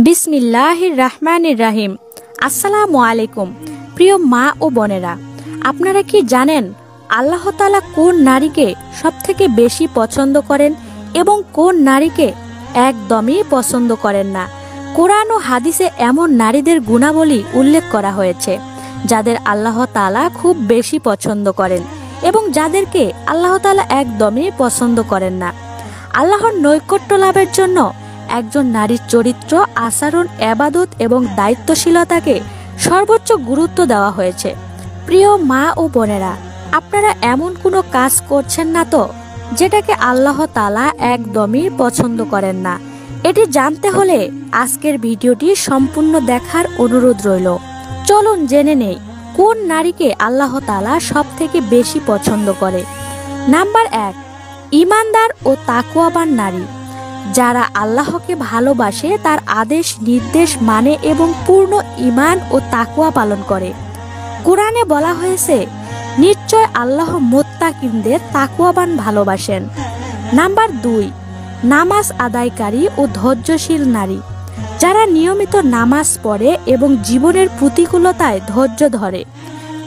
বিসমিল্লাহির রহমানির রহিম। আসসালামু আলাইকুম প্রিয় মা ও বোনেরা, আপনারা কি জানেন আল্লাহ তাআলা কোন নারীকে সবথেকে বেশি পছন্দ করেন এবং কোন নারীকে একদমই পছন্দ করেন না? কোরআন ও হাদিসে এমন নারীদের গুণাবলী উল্লেখ করা হয়েছে যাদের আল্লাহ তাআলা খুব বেশি পছন্দ করেন এবং যাদেরকে আল্লাহ তাআলা একদমই পছন্দ করেন না। আল্লাহর নৈকট্য লাভের জন্য একজন নারীর চরিত্র, আচরণ, ইবাদত এবং দায়িত্বশীলতাকে সর্বোচ্চ গুরুত্ব দেওয়া হয়েছে। প্রিয় মা ও বোনেরা, আপনারা এমন কোনো কাজ করছেন না তো যেটাকে আল্লাহ তাআলা একদমই পছন্দ করেন না? এটি জানতে হলে আজকের ভিডিওটি সম্পূর্ণ দেখার অনুরোধ রইল। চলুন জেনে নেই কোন নারীকে আল্লাহ তাআলা সবথেকে বেশি পছন্দ করে। নাম্বার 1, ঈমানদার ও তাকওয়াবান নারী। যারা আল্লাহকে ভালোবাসে, তার আদেশ নির্দেশ মানে এবং পূর্ণ ঈমান ও তাকওয়া পালন করে। কোরআনে বলা হয়েছে, নিশ্চয় আল্লাহ মুত্তাকিনদের তাকওয়াবান ভালোবাসেন। নাম্বার 2, নামাজ আদায়কারী ও ধৈর্যশীল নারী। যারা নিয়মিত নামাজ পড়ে এবং জীবনের প্রতিকূলতায় ধৈর্য ধরে।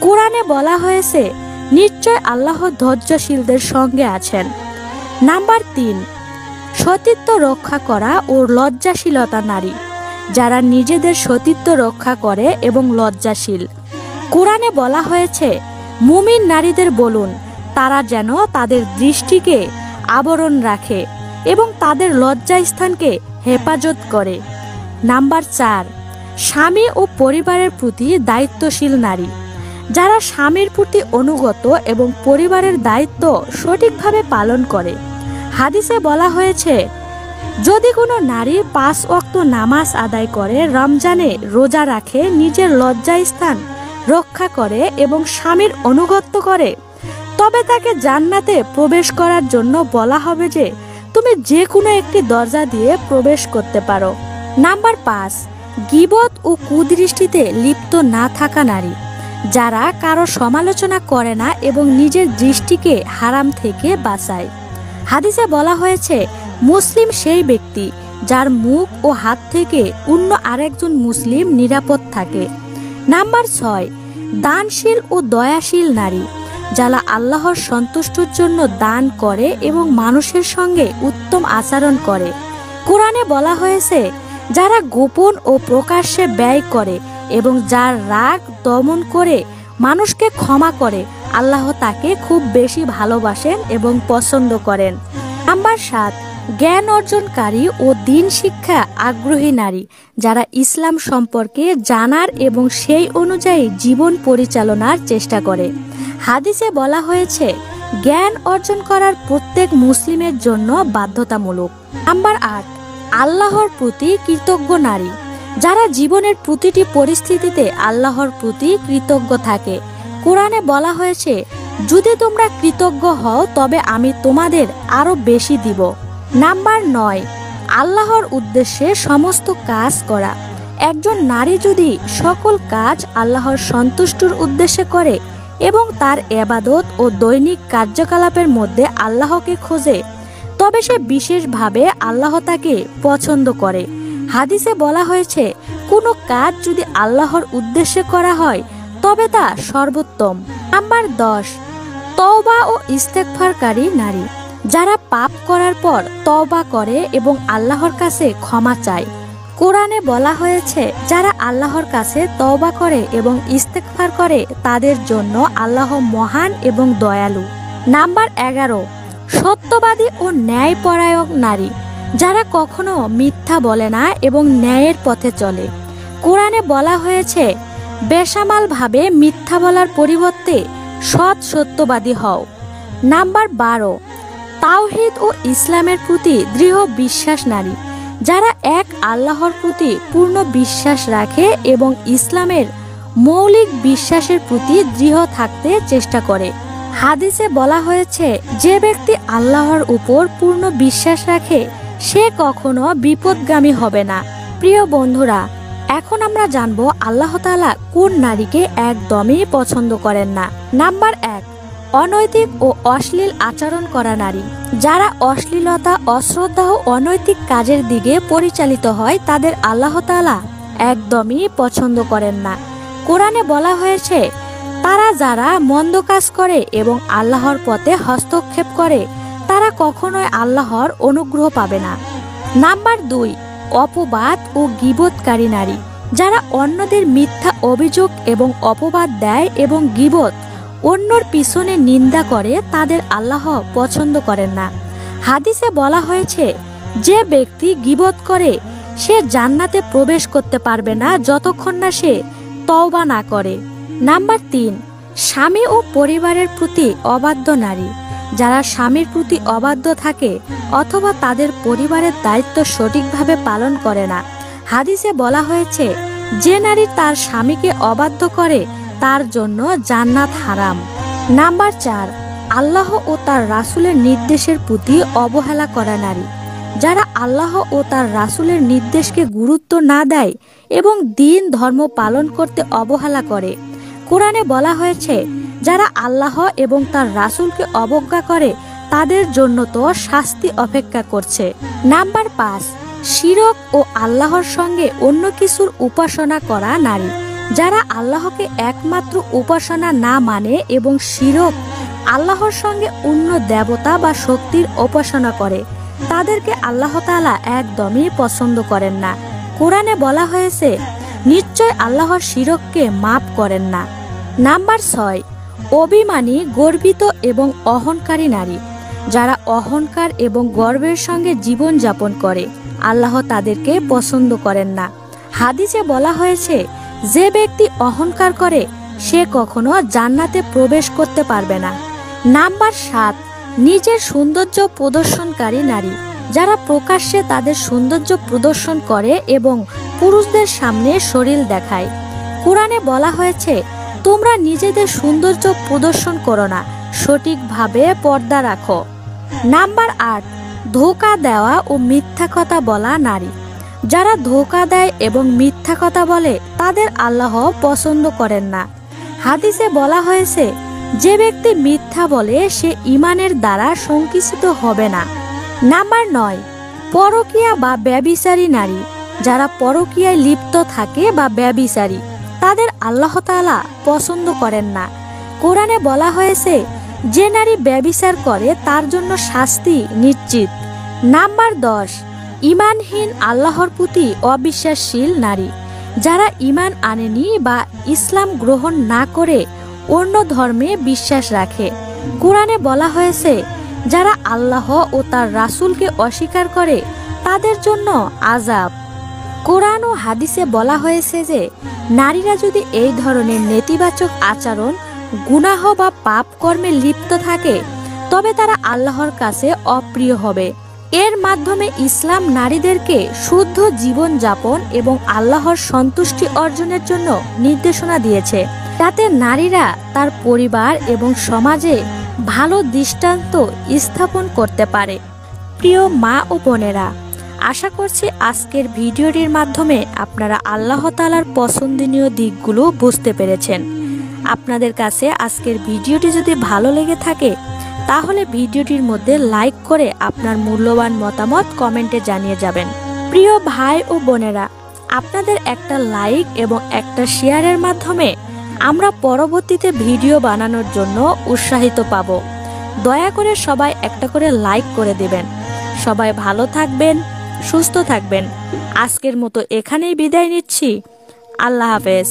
কোরআনে বলা হয়েছে, নিশ্চয় আল্লাহ ধৈর্যশীলদের সঙ্গে আছেন। নাম্বার 3, সতীত্ব রক্ষা করা ও লজ্জাশীলতা নারী। যারা নিজেদের সতীত্ব রক্ষা করে এবং লজ্জাশীল। কোরআনে বলা হয়েছে, মুমিন নারীদের বলুন তারা যেন তাদের দৃষ্টিকে আবরণ রাখে এবং তাদের লজ্জাস্থানকে হেফাজত করে। নাম্বার 4, স্বামী ও পরিবারের প্রতি দায়িত্বশীল নারী। যারা স্বামীর প্রতি অনুগত এবং পরিবারের দায়িত্ব সঠিকভাবে পালন করে। হাদিসে বলা হয়েছে, যদি কোনো নারী 5 ওয়াক্ত নামাজ আদায় করে, রমজানে রোজা রাখে, নিজের লজ্জাস্থান রক্ষা করে এবং স্বামীর আনুগত্য করে, তবে তাকে জান্নাতে প্রবেশ করার জন্য বলা হবে যে তুমি যে কোনো একটি দরজা দিয়ে প্রবেশ করতে পারো। নাম্বার 5, গীবত ও কুদৃষ্টিতে লিপ্ত না থাকা নারী। যারা কারো সমালোচনা করে না এবং নিজের দৃষ্টিকে হারাম থেকে বাঁচায়। হাদিসে বলা হয়েছে, মুসলিম সেই ব্যক্তি যার মুখ ও হাত থেকে অন্য আরেকজন মুসলিম নিরাপদ থাকে। নাম্বার 6, দানশীল ও দয়াশীল নারী। যারা আল্লাহর সন্তুষ্টির জন্য দান করে এবং মানুষের সঙ্গে উত্তম আচরণ করে। কোরআনে বলা হয়েছে, যারা গোপন ও প্রকাশ্যে ব্যয় করে এবং যার রাগ দমন করে মানুষকে ক্ষমা করে, আল্লাহ তাকে খুব বেশি ভালোবাসেন এবং পছন্দ করেন। নাম্বার 7, জ্ঞান অর্জনকারী ও দ্বীন শিক্ষা আগ্রহী নারী। যারা ইসলাম সম্পর্কে জানার এবং সেই অনুযায়ী জীবন পরিচালনার চেষ্টা করে। হাদিসে বলা হয়েছে, জ্ঞান অর্জন করার প্রত্যেক মুসলিমের জন্য বাধ্যতামূলক। নাম্বার 8, আল্লাহর প্রতি কৃতজ্ঞ নারী। যারা জীবনের প্রতিটি পরিস্থিতিতে আল্লাহর প্রতি কৃতজ্ঞ থাকে। কোরআনে বলা হয়েছে, যদি তোমরা কৃতজ্ঞ হও তবে আমি তোমাদের আরো বেশি দিব। নাম্বার 9, আল্লাহর উদ্দেশ্যে সমস্ত কাজ করা। একজন নারী যদি সকল কাজ আল্লাহর সন্তুষ্টির উদ্দেশ্যে করে এবং তার ইবাদত ও দৈনিক কার্যকলাপের মধ্যে আল্লাহকে খোঁজে, তবে সে বিশেষভাবে আল্লাহ তাকে পছন্দ করে। হাদিসে বলা হয়েছে, কোনো কাজ যদি আল্লাহর উদ্দেশ্যে করা হয় তবে তা সর্বোত্তম। নাম্বার 10, তওবা ও ইস্তেগফারকারী নারী। যারা পাপ করার পর তওবা করে এবং আল্লাহর কাছে ক্ষমা চায়। কোরআনে বলা হয়েছে, যারা আল্লাহর কাছে তওবা করে এবং ইস্তেগফার করে তাদের জন্য আল্লাহ মহান এবং দয়ালু। নাম্বার 11, সত্যবাদী ও ন্যায়পরায়ণ নারী। যারা কখনো মিথ্যা বলে না এবং ন্যায়ের পথে চলে। কোরআনে বলা হয়েছে, বেসামাল ভাবে মিথ্যা বলার পরিবর্তে সৎ সত্যবাদী হও। নাম্বার 12, তাওহীদ ও ইসলামের প্রতি দৃঢ় বিশ্বাস নারী। যারা এক আল্লাহর প্রতি পূর্ণ বিশ্বাস রাখে এবং ইসলামের মৌলিক বিশ্বাসের প্রতি দৃঢ় থাকতে চেষ্টা করে। হাদিসে বলা হয়েছে, যে ব্যক্তি আল্লাহর উপর পূর্ণ বিশ্বাস রাখে সে কখনো বিপদগামী হবে না। প্রিয় বন্ধুরা, এখন আমরা জানবো আল্লাহ তাআলা কোন নারীকে একদমই পছন্দ করেন না। নাম্বার 1, অনৈতিক ও অশ্লীল আচরণ করা নারী। যারা অশ্লীলতা, অশ্রদ্ধা ও অনৈতিক কাজের দিকে পরিচালিত হয় তাদের আল্লাহ তাআলা একদমই পছন্দ করেন না। কোরআনে বলা হয়েছে, তারা যারা মন্দ কাজ করে এবং আল্লাহর পথে হস্তক্ষেপ করে তারা কখনোই আল্লাহর অনুগ্রহ পাবে না। নাম্বার 2, অপবাদ ও গীবতকারী নারী। যারা অন্যদের মিথ্যা অভিযোগ এবং অপবাদ দেয় এবং গীবত, অন্যর পিছনে নিন্দা করে তাদের আল্লাহ পছন্দ করেন না। হাদিসে বলা হয়েছে, যে ব্যক্তি গীবত করে সে জান্নাতে প্রবেশ করতে পারবে না যতক্ষণ না সে তওবা না করে। নাম্বার 3, স্বামী ও পরিবারের প্রতি অবাধ্য নারী। যারা স্বামীর প্রতি অবাধ্য থাকে অথবা তাদের পরিবারের দায়িত্ব সঠিকভাবে পালন করে না। হাদিসে বলা হয়েছে, যে নারী তার স্বামীকে অবাধ্য করে তার জন্য জান্নাত হারাম। নাম্বার 4, আল্লাহ ও তার রাসূলের নির্দেশের প্রতি অবহেলা করা নারী। যারা আল্লাহ ও তার রাসূলের নির্দেশকে গুরুত্ব না দেয় এবং দ্বীন ধর্ম পালন করতে অবহেলা করে। কোরআনে বলা হয়েছে, যারা আল্লাহ এবং তার রাসূলকে অবজ্ঞা করে তাদের জন্য তো শাস্তি অপেক্ষা করছে। নাম্বার 5, শিরক ও আল্লাহর সঙ্গে অন্য কিছুর উপাসনা করা নারী। যারা আল্লাহকে একমাত্র উপাসনা না মানে এবং শিরক, আল্লাহর সঙ্গে অন্য দেবতা বা শক্তির উপাসনা করে তাদেরকে আল্লাহ তাআলা একদমই পছন্দ করেন না। কোরআনে বলা হয়েছে, নিশ্চয় আল্লাহর শিরককে মাফ করেন না। নাম্বার 6, অভিমানী, গর্বিত এবং অহংকারী নারী। যারা অহংকার এবং গর্বের সঙ্গে জীবন যাপন করে আল্লাহ তাদেরকে পছন্দ করেন না। হাদিসে বলা হয়েছে, যে ব্যক্তি অহংকার করে সে কখনো জান্নাতে প্রবেশ করতে পারবে না। নাম্বার 7, নিজের সৌন্দর্য প্রদর্শনকারী নারী। যারা প্রকাশ্যে তাদের সৌন্দর্য প্রদর্শন করে এবং পুরুষদের সামনে শরীর দেখায়। কোরআনে বলা হয়েছে, তোমরা নিজেদের সৌন্দর্য প্রদর্শন করো না, সঠিকভাবে পর্দা রাখো। নাম্বার 8, ধোঁকা দেওয়া ও মিথ্যা কথা বলা নারী। যারা ধোঁকা দেয় এবং মিথ্যা কথা বলে তাদের আল্লাহ পছন্দ করেন না। হাদিসে বলা হয়েছে, যে ব্যক্তি মিথ্যা বলে সে ঈমানের দ্বারা সংকিত হবে না। নাম্বার 9, পরকীয়া বা ব্যভিচারী নারী। যারা পরকীয়ায় লিপ্ত থাকে বা ব্যভিচারী তাদের আল্লাহ তাআলা পছন্দ করেন না। কোরআনে বলা হয়েছে, যে নারী ব্যভিচার করে তার জন্য শাস্তি নিশ্চিত। নাম্বার 10, ঈমানহীন, আল্লাহর প্রতি অবিশ্বাসশীল নারী। যারা ঈমান আনেনি বা ইসলাম গ্রহণ না করে অন্য ধর্মে বিশ্বাস রাখে। কোরআনে বলা হয়েছে, যারা আল্লাহ ও তার রাসূলকে অস্বীকার করে তাদের জন্য আযাব। কোরআন ও হাদিসে বলা হয়েছে যে নারীরা যদি এই ধরনের নেতিবাচক আচরণ, গুনাহ বা পাপ কর্মে লিপ্ত থাকে তবে তারা আল্লাহর কাছে অপ্রিয় হবে। এর মাধ্যমে ইসলাম নারীদেরকে শুদ্ধ জীবন যাপন এবং আল্লাহর সন্তুষ্টি অর্জনের জন্য নির্দেশনা দিয়েছে, যাতে নারীরা তার পরিবার এবং সমাজে ভালো দৃষ্টান্ত স্থাপন করতে পারে। প্রিয় মা ও বোনেরা, আশা করছি আজকের ভিডিওটির মাধ্যমে আপনারা আল্লাহ তাআলার পছন্দনীয় দিকগুলো বুঝতে পেরেছেন। আপনাদের কাছে আজকের ভিডিওটি যদি ভালো লেগে থাকে তাহলে ভিডিওটির মধ্যে লাইক করে আপনার মূল্যবান মতামত কমেন্টে জানিয়ে যাবেন। প্রিয় ভাই ও বোনেরা, আপনাদের একটা লাইক এবং একটা শেয়ারের মাধ্যমে আমরা পরবর্তীতে ভিডিও বানানোর জন্য উৎসাহিত পাব। দয়া করে সবাই একটা করে লাইক করে দেবেন। সবাই ভালো থাকবেন, সুস্থ থাকবেন। আজকের মতো এখানেই বিদায় নিচ্ছি। আল্লাহ হাফেজ।